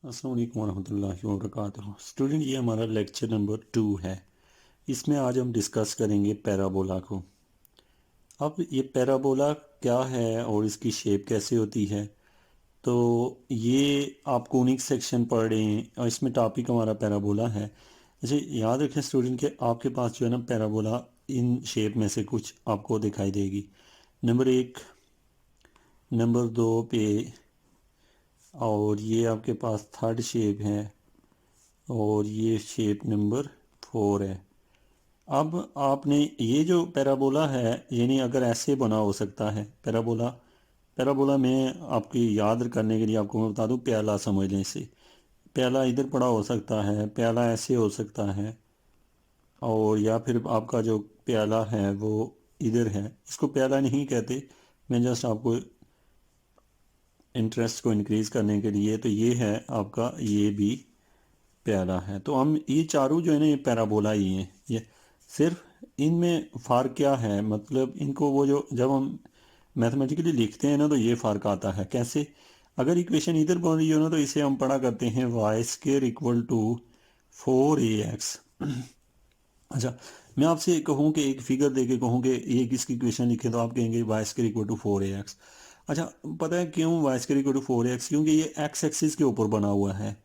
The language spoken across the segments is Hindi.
अस्सलाम वालेकुम वरहमतुल्लाहि वबरकातुहू। स्टूडेंट, ये हमारा लेक्चर नंबर 2 है। इसमें आज हम डिस्कस करेंगे पैराबोला को। अब ये पैराबोला क्या है और इसकी शेप कैसे होती है, तो ये आप कोनिक सेक्शन पढ़ रहे हैं और इसमें टॉपिक हमारा पैराबोला है। अच्छा, याद रखें स्टूडेंट के आपके पास जो है ना पैराबोला इन शेप में से कुछ आपको दिखाई देगी। नंबर 1, नंबर 2 पे, और ये आपके पास थर्ड शेप है, और ये शेप नंबर 4 है। अब आपने ये जो पैराबोला है, यानी अगर ऐसे बना हो सकता है पैराबोला। पैराबोला में आपकी याद करने के लिए आपको मैं बता दूं, प्याला समझ लें इसे। प्याला इधर पड़ा हो सकता है, प्याला ऐसे हो सकता है, और या फिर आपका जो प्याला है वो इधर है। इसको प्याला नहीं कहते, मैं जस्ट आपको इंटरेस्ट को इंक्रीज करने के लिए, तो ये है आपका, ये भी प्यारा है। तो हम ये चारों जो है ना ये पैराबोला ही हैं। ये सिर्फ इनमें फ़र्क क्या है, मतलब इनको वो जो जब हम मैथमेटिकली लिखते हैं ना तो ये फ़र्क आता है। कैसे? अगर इक्वेशन इधर बन रही हो ना तो इसे हम पढ़ा करते हैं Y square equal to 4ax। अच्छा, मैं आपसे कहूँ कि एक फिगर दे के कहूँ कि ये किसकी इक्वेशन लिखे, तो आप कहेंगे Y square equal to 4ax। अच्छा, पता है क्यों Y square equal to 4ax? क्योंकि ये एक्स एक्सिस के ऊपर बना हुआ है,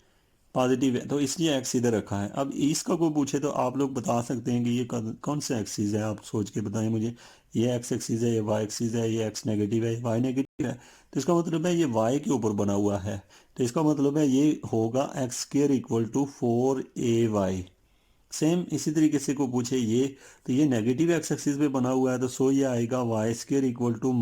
पॉजिटिव है, तो इसलिए एक्स इधर रखा है। अब इसका कोई पूछे तो आप लोग बता सकते हैं कि ये कौन सा एक्सिस है, आप सोच के बताएं मुझे। ये एक्स एक्सिस है, ये वाई एक्सिस है, ये एक्स नेगेटिव है, वाई नेगेटिव है, तो इसका मतलब है ये वाई के ऊपर बना हुआ है। तो इसका मतलब है ये होगा X square equal to 4ay। Same इसी तरीके से को पूछे ये, तो ये नेगेटिव एक्स एक्सिस पे बना हुआ है, तो सो ये आएगा Y square equal to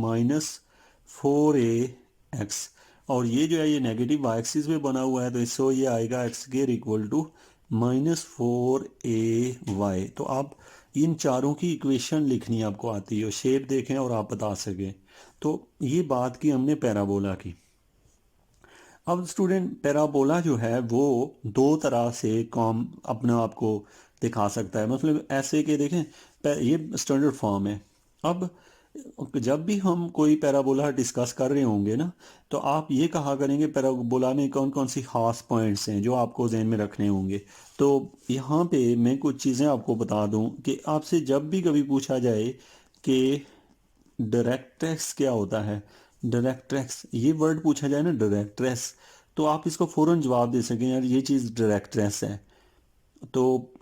-4ax। और ये जो है ये नेगेटिव वाई एक्सिस पे बना हुआ है, तो सो ये आएगा x square equal to -4ay। तो आप इन चारों की इक्वेशन लिखनी आपको आती हो, शेप देखें और आप बता सकें। तो ये बात की हमने पैराबोला की। अब स्टूडेंट, पैराबोला जो है वो दो तरह से काम अपने आप को दिखा सकता है। मतलब ऐसे कि देखें, ये स्टैंडर्ड फॉर्म है। अब जब भी हम कोई पैराबोला डिस्कस कर रहे होंगे ना, तो आप ये कहा करेंगे पैराबोला में कौन कौन सी खास पॉइंट्स हैं जो आपको जहन में रखने होंगे। तो यहाँ पे मैं कुछ चीज़ें आपको बता दूं कि आपसे जब भी कभी पूछा जाए कि डायरेक्ट्रेस क्या होता है, डायरेक्ट्रेस ये वर्ड पूछा जाए ना, डायरेक्ट्रेस, तो आप इसको फ़ौरन जवाब दे सकें यार ये चीज़ डायरेक्ट्रेस है। तो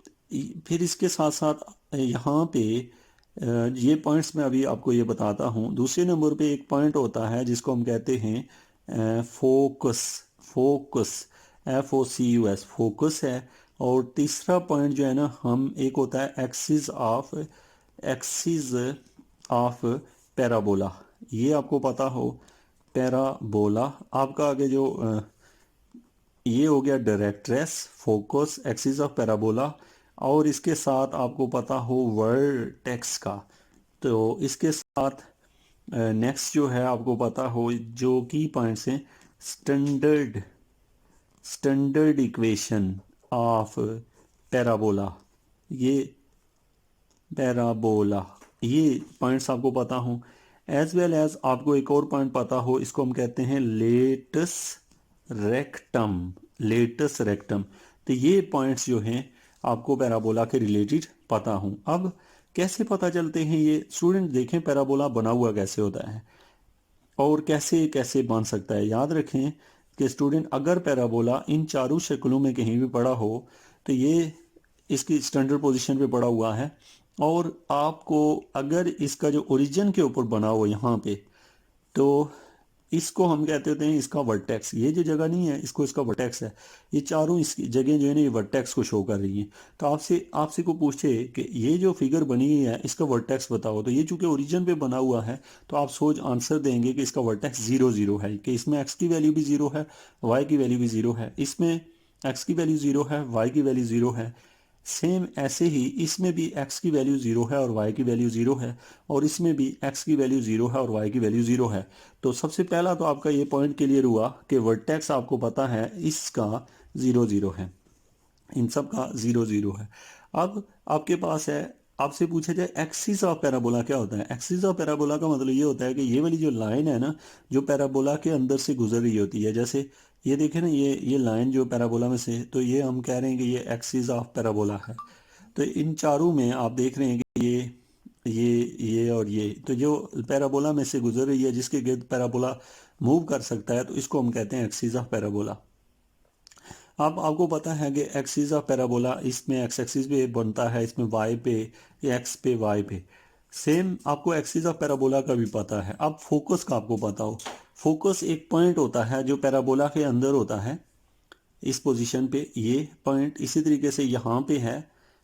फिर इसके साथ साथ यहाँ पे ये पॉइंट्स मैं अभी आपको ये बताता हूँ। दूसरे नंबर पे एक पॉइंट होता है जिसको हम कहते हैं फोकस। फोकस, FOCUS, फोकस है। और तीसरा पॉइंट जो है ना, हम एक होता है एक्सिस ऑफ पैराबोला। ये आपको पता हो, पैराबोला आपका आगे जो ये हो गया directress, focus, axis of parabola, और इसके साथ आपको पता हो वर्टेक्स का। तो इसके साथ नेक्स्ट जो है आपको पता हो जो की पॉइंट्स हैं, standard standard equation of parabola. ये पैराबोला, ये पॉइंट्स आपको पता हो। एज वेल एज आपको एक और पॉइंट पता हो, इसको हम कहते हैं लेटस रेक्टम। लेटस रेक्टम, तो ये पॉइंट्स जो हैं आपको पैराबोला के रिलेटेड पता हो। अब कैसे पता चलते हैं ये स्टूडेंट? देखें पैराबोला बना हुआ कैसे होता है और कैसे कैसे बन सकता है। याद रखें कि स्टूडेंट, अगर पैराबोला इन चारों शक्लों में कहीं भी पड़ा हो, तो ये इसकी स्टैंडर्ड पोजीशन पे पड़ा हुआ है। और आपको अगर इसका जो ओरिजिन के ऊपर बना हो यहाँ पे, तो इसको हम कहते होते हैं इसका वर्टेक्स। ये जो जगह नहीं है, इसको इसका वर्टेक्स है। ये चारों इसकी जगह जो है ना ये वर्टेक्स को शो कर रही हैं। तो आपसे आपसे को पूछे कि ये जो फिगर बनी हुई है इसका वर्टेक्स बताओ, तो ये चूंकि ओरिजिन पे बना हुआ है, तो आप सोच आंसर देंगे कि इसका वर्टेक्स 0 0 है, कि इसमें एक्स की वैल्यू भी 0 है, वाई की वैल्यू भी 0 है। इसमें एक्स की वैल्यू 0 है, वाई की वैल्यू 0 है। सेम ऐसे ही इसमें भी x की वैल्यू 0 है और y की वैल्यू 0 है, और इसमें भी x की वैल्यू 0 है और y की वैल्यू 0 है। तो सबसे पहला तो आपका ये पॉइंट क्लियर हुआ कि वर्टेक्स आपको पता है इसका 0 0 है, इन सब का 0 0 है। अब आपके पास है, आपसे पूछा जाए एक्सिस ऑफ पैराबोला क्या होता है। एक्सिस ऑफ पैराबोला का मतलब ये होता है कि ये वाली जो लाइन है ना, जो पैराबोला के अंदर से गुजर रही होती है, जैसे ये देखें ना, ये लाइन जो पैराबोला में से, तो ये हम कह रहे हैं कि ये एक्सिस ऑफ पैराबोला है। तो इन चारों में आप देख रहे हैं कि ये और ये, तो जो पैराबोला में से गुजर रही है, जिसके गिर्द पैराबोला मूव कर सकता है, तो इसको हम कहते हैं एक्सिस ऑफ पैराबोला। अब आपको पता है कि एक्सिस ऑफ पैराबोला, इसमें एक्स एक्सिस पे बनता है, इसमें वाई पे, एक्स पे, वाई पे। सेम आपको एक्सिस ऑफ पैराबोला का भी पता है। अब फोकस का आपको पता हो, फोकस एक पॉइंट होता है जो पैराबोला के अंदर होता है, इस पोजीशन पे ये पॉइंट। इसी तरीके से यहाँ पे है,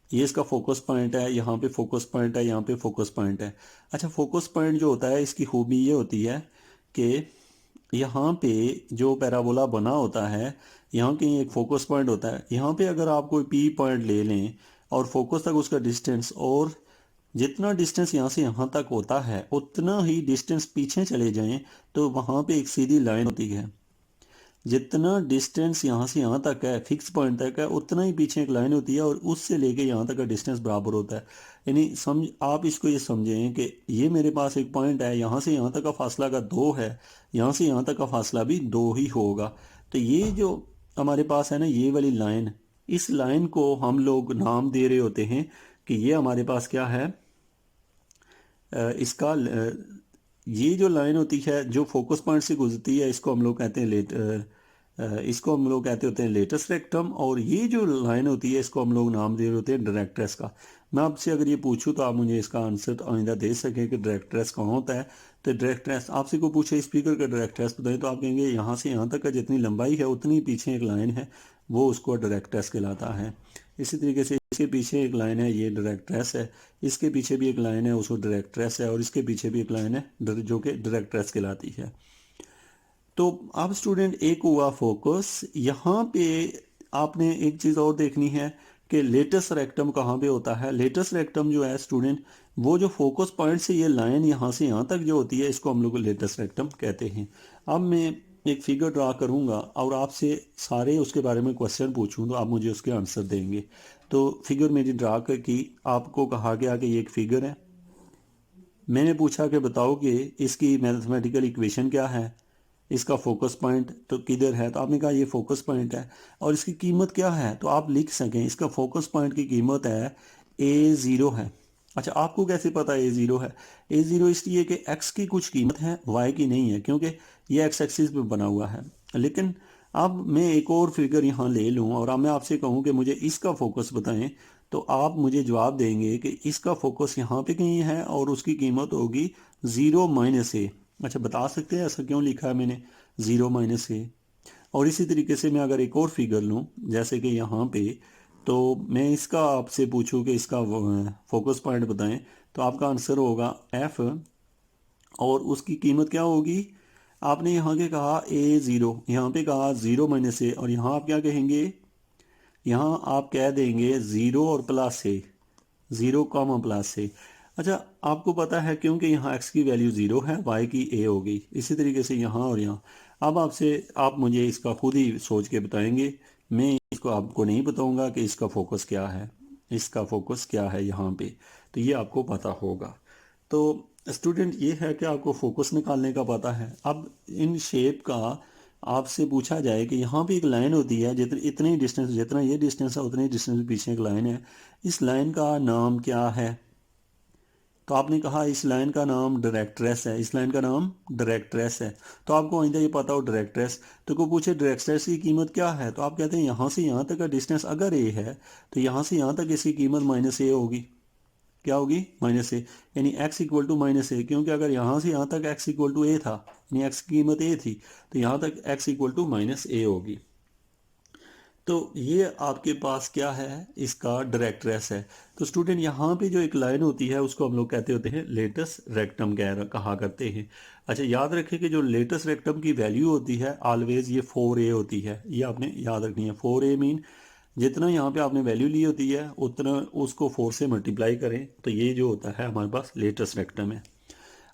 ये इसका फोकस पॉइंट है, यहाँ पे फोकस पॉइंट है, यहाँ पे फोकस पॉइंट है। अच्छा, फोकस पॉइंट जो होता है, इसकी खूबी ये होती है कि यहाँ पे जो पैराबोला बना होता है, यहाँ कहीं एक फोकस पॉइंट होता है। यहाँ पे अगर आप कोई पी पॉइंट ले लें और फोकस तक उसका डिस्टेंस, और जितना डिस्टेंस यहाँ से यहाँ तक होता है उतना ही डिस्टेंस पीछे चले जाएं, तो वहाँ पे एक सीधी लाइन होती है। जितना डिस्टेंस यहाँ से यहाँ तक है, फिक्स पॉइंट तक है, उतना ही पीछे एक लाइन होती है, और उससे लेके यहाँ तक का डिस्टेंस बराबर होता है। यानी समझ आप इसको ये समझें कि ये मेरे पास एक पॉइंट है, यहाँ से यहाँ तक का फासला का 2 है, यहाँ से यहाँ तक का फासला भी 2 ही होगा। तो ये जो हमारे पास है ना, ये वाली लाइन, इस लाइन को हम लोग नाम दे रहे होते हैं कि ये हमारे पास क्या है, इसका ये जो लाइन होती है जो फोकस पॉइंट से गुजरती है, इसको हम लोग कहते हैं इसको हम लोग कहते होते हैं लेटस रेक्टम। और ये जो लाइन होती है, इसको हम लोग नाम दे रहे होते हैं डायरेक्ट्रेस का। मैं आपसे अगर ये पूछूं तो आप मुझे इसका आंसर आइंदा दे सकें कि डायरेक्ट्रेस कहाँ होता है। तो डायरेक्ट्रेस, आपसे को पूछे स्पीकर का डायरेक्ट्रेस बताएं, तो आप कहेंगे यहाँ से यहाँ तक का जितनी लंबाई है उतनी पीछे एक लाइन है, वो उसको डायरेक्ट्रेस कहलाता है। इसी तरीके से इसके पीछे एक लाइन है, ये डायरेक्ट्रेस है। इसके पीछे भी एक लाइन है, उसको डायरेक्ट्रेस है। और इसके पीछे भी एक लाइन है जो कि डायरेक्ट्रेस कहलाती है। तो अब स्टूडेंट, एक हुआ फोकस। यहाँ पे आपने एक चीज़ और देखनी है कि लेटस रेक्टम कहाँ पे होता है। लेटस रेक्टम जो है स्टूडेंट, वो जो फोकस पॉइंट से ये लाइन यहाँ से यहाँ तक जो होती है, इसको हम लोग लेटस रेक्टम कहते हैं। अब मैं एक फिगर ड्रा करूँगा और आपसे सारे उसके बारे में क्वेश्चन पूछूँ, तो आप मुझे उसके आंसर देंगे। तो फिगर मेरी ड्रा करके आपको कहा गया कि ये एक फिगर है। मैंने पूछा कि बताओ कि इसकी मैथमेटिकल इक्वेशन क्या है, इसका फोकस पॉइंट तो किधर है, तो आपने कहा ये फोकस पॉइंट है, और इसकी कीमत क्या है, तो आप लिख सकें इसका फोकस पॉइंट की कीमत है A0 है। अच्छा, आपको कैसे पता A0 है? A0 इसलिए कि x की कुछ कीमत है, y की नहीं है, क्योंकि ये x एक्सिस पे बना हुआ है। लेकिन अब मैं एक और फिगर यहाँ ले लूँ और अब मैं आपसे कहूँ कि मुझे इसका फोकस बताएं, तो आप मुझे जवाब देंगे कि इसका फोकस यहाँ पे कहीं है और उसकी कीमत होगी 0 - A। अच्छा, बता सकते हैं ऐसा क्यों लिखा है मैंने 0 - A? और इसी तरीके से मैं अगर एक और फिगर लूँ, जैसे कि यहाँ पे, तो मैं इसका आपसे पूछूं कि इसका फोकस पॉइंट बताएं, तो आपका आंसर होगा F। और उसकी कीमत क्या होगी? आपने यहाँ के कहा A0, यहाँ पे कहा 0 - A, और यहाँ आप क्या कहेंगे? यहाँ आप कह देंगे 0 और +A, 0, +A। अच्छा, आपको पता है क्योंकि यहाँ x की वैल्यू 0 है, y की A होगी। इसी तरीके से यहाँ और यहाँ। अब आप मुझे इसका खुद ही सोच के बताएंगे, मैं इसको आपको नहीं बताऊंगा कि इसका फोकस क्या है, इसका फोकस क्या है यहाँ पे, तो ये आपको पता होगा। तो स्टूडेंट, ये है कि आपको फोकस निकालने का पता है। अब इन शेप का आपसे पूछा जाए कि यहाँ पे एक लाइन होती है, इतने डिस्टेंस, जितना ये डिस्टेंस है उतने डिस्टेंस पीछे एक लाइन है, इस लाइन का नाम क्या है? तो आपने कहा इस लाइन का नाम डायरेक्ट्रेस है, इस लाइन का नाम डायरेक्ट्रेस है। तो आपको आइंदा ये पता हो डायरेक्ट्रेस, तो को पूछे डायरेक्ट्रेस की कीमत क्या है, तो आप कहते हैं यहाँ से यहाँ तक का डिस्टेंस अगर A है, तो यहाँ से यहाँ तक इसकी कीमत -A होगी। क्या होगी? -A। यानी x = -A, क्योंकि अगर यहाँ से यहाँ तक x = A था, यानी x की कीमत A थी, तो यहाँ तक x = -A होगी। तो ये आपके पास क्या है? इसका डायरेक्ट्रेस है। तो स्टूडेंट, यहाँ पे जो एक लाइन होती है उसको हम लोग कहते होते हैं लेटस रेक्टम कहा करते हैं। अच्छा, याद रखें कि जो लेटस रेक्टम की वैल्यू होती है ऑलवेज ये 4A होती है, ये आपने याद रखनी है। 4A मीन जितना यहाँ पे आपने वैल्यू ली होती है उतना उसको 4 से मल्टीप्लाई करें, तो ये जो होता है हमारे पास लेटस रेक्टम है।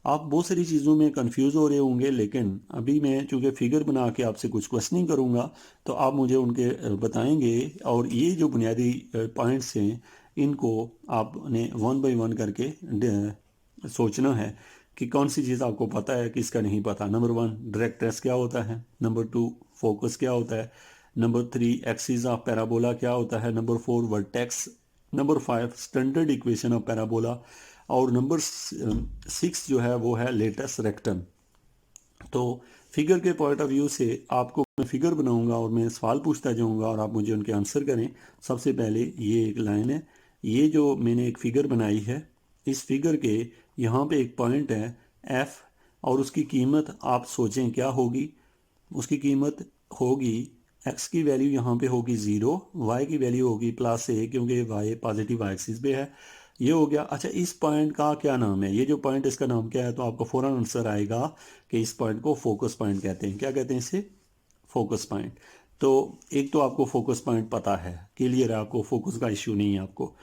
आप बहुत सारी चीज़ों में कंफ्यूज हो रहे होंगे, लेकिन अभी मैं चूँकि फिगर बना के आपसे कुछ क्वेश्चनिंग करूँगा, तो आप मुझे उनके बताएंगे। और ये जो बुनियादी पॉइंट्स हैं, इनको आपने 1 बाय 1 करके सोचना है कि कौन सी चीज़ आपको पता है, किसका नहीं पता। नंबर 1, डायरेक्ट्रेस क्या होता है। नंबर 2, फोकस क्या होता है, नंबर 3 एक्सिस ऑफ पैराबोला क्या होता है, number 4 vertex, number 5 standard equation of parabola, और नंबर 6 जो है वो है लेटस रेक्टम। तो फिगर के पॉइंट ऑफ व्यू से आपको मैं फिगर बनाऊंगा और मैं सवाल पूछता जाऊंगा और आप मुझे उनके आंसर करें। सबसे पहले ये एक लाइन है, ये जो मैंने एक फिगर बनाई है, इस फिगर के यहाँ पे एक पॉइंट है एफ, और उसकी कीमत आप सोचें क्या होगी। उसकी कीमत होगी, एक्स की वैल्यू यहाँ पे होगी 0, वाई की वैल्यू होगी +a क्योंकि वाई पॉजिटिव वाई एक्सिस पे है। ये हो गया। अच्छा, इस पॉइंट का क्या नाम है, ये जो पॉइंट इसका नाम क्या है, तो आपको फ़ौरन आंसर आएगा कि इस पॉइंट को फोकस पॉइंट कहते हैं। क्या कहते हैं इसे, फोकस पॉइंट। तो एक तो आपको फोकस पॉइंट पता है, क्लियर है, आपको फोकस का इश्यू नहीं है आपको।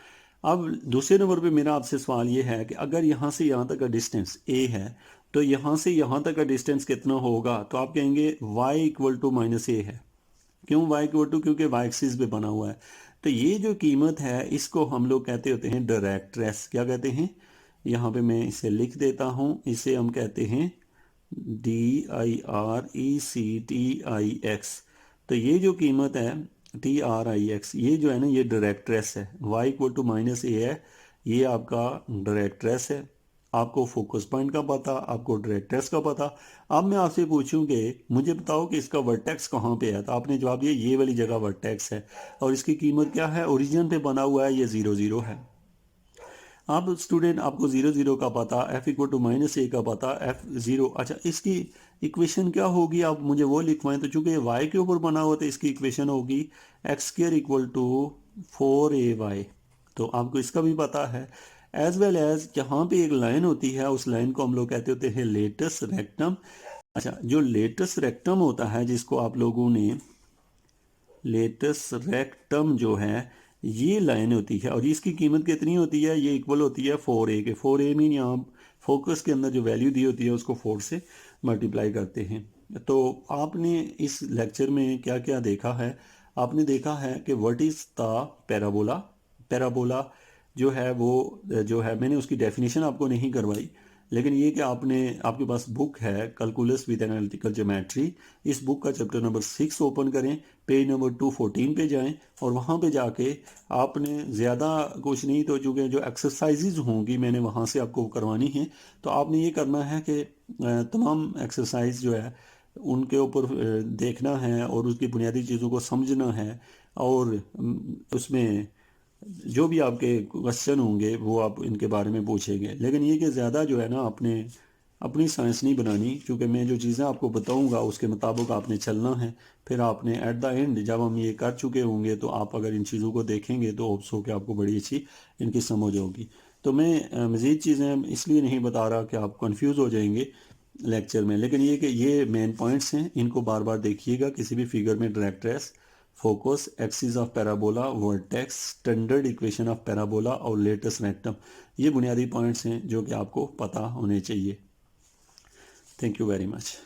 अब दूसरे नंबर पे मेरा आपसे सवाल ये है कि अगर यहाँ से यहाँ तक का डिस्टेंस a है, तो यहाँ से यहाँ तक का डिस्टेंस कितना होगा, तो आप कहेंगे y = -a है। क्यों y = क्योंकि y एक्सिस पे बना हुआ है। तो ये जो कीमत है इसको हम लोग कहते होते हैं डायरेक्ट्रेस। क्या कहते हैं, यहाँ पे मैं इसे लिख देता हूँ, इसे हम कहते हैं DIRECTIX। तो ये जो कीमत है TRIX, ये जो है ना, ये डायरेक्ट्रेस है। y = -a है, ये आपका डायरेक्ट्रेस है। आपको फोकस पॉइंट का पता, आपको डायरेक्ट्रेस का पता। अब मैं आपसे पूछूं कि मुझे बताओ कि इसका वर्टेक्स कहाँ पे है, तो आपने जवाब दिया ये वाली जगह वर्टेक्स है, और इसकी कीमत क्या है, ओरिजिन पे बना हुआ है, ये 0 0 है। अब स्टूडेंट आपको 0 0 का पता, f = -a का पता, f0। अच्छा, इसकी इक्वेशन क्या होगी, आप मुझे वो लिखवाएं। तो चूंकि y के ऊपर बना हुआ, तो इसकी इक्वेशन होगी x² = 4ay। तो आपको इसका भी पता है। एज वेल एज जहाँ पे एक लाइन होती है, उस लाइन को हम लोग कहते होते हैं लेटस रेक्टम। अच्छा, जो लेटस रेक्टम होता है, जिसको आप लोगों ने लेटस रेक्टम जो है, ये लाइन होती है, और इसकी कीमत कितनी होती है, ये इक्वल होती है 4a के। 4a मीन यहाँ फोकस के अंदर जो वैल्यू दी होती है उसको 4 से मल्टीप्लाई करते हैं। तो आपने इस लेक्चर में क्या क्या देखा है, आपने देखा है कि what is the parabola. Parabola जो है वो जो है, मैंने उसकी डेफिनेशन आपको नहीं करवाई, लेकिन ये कि आपके पास बुक है कैलकुलस विद एनालिटिकल ज्योमेट्री। इस बुक का चैप्टर नंबर 6 ओपन करें, पेज नंबर 214 पे जाएं, और वहाँ पे जाके आपने ज़्यादा कुछ नहीं, तो चूँकि जो एक्सरसाइजेज होंगी मैंने वहाँ से आपको करवानी है, तो आपने ये करना है कि तमाम एक्सरसाइज जो है उनके ऊपर देखना है और उसकी बुनियादी चीज़ों को समझना है, और उसमें जो भी आपके क्वेश्चन होंगे वो आप इनके बारे में पूछेंगे। लेकिन ये कि ज़्यादा जो है ना, आपने अपनी साइंस नहीं बनानी, क्योंकि मैं जो चीज़ें आपको बताऊंगा उसके मुताबिक आपने चलना है। फिर आपने एट द एंड जब हम ये कर चुके होंगे, तो आप अगर इन चीज़ों को देखेंगे तो होप्स हो कि आपको बड़ी अच्छी इनकी समझ होगी। तो मैं मज़ीद चीज़ें इसलिए नहीं बता रहा कि आप कंफ्यूज हो जाएंगे लेक्चर में, लेकिन ये कि ये मेन पॉइंट्स हैं, इनको बार बार देखिएगा। किसी भी फिगर में directress, focus, axis of parabola, vertex, standard equation of parabola और लेटेस्ट रेक्टम, ये बुनियादी पॉइंट्स हैं जो कि आपको पता होने चाहिए। Thank you very much.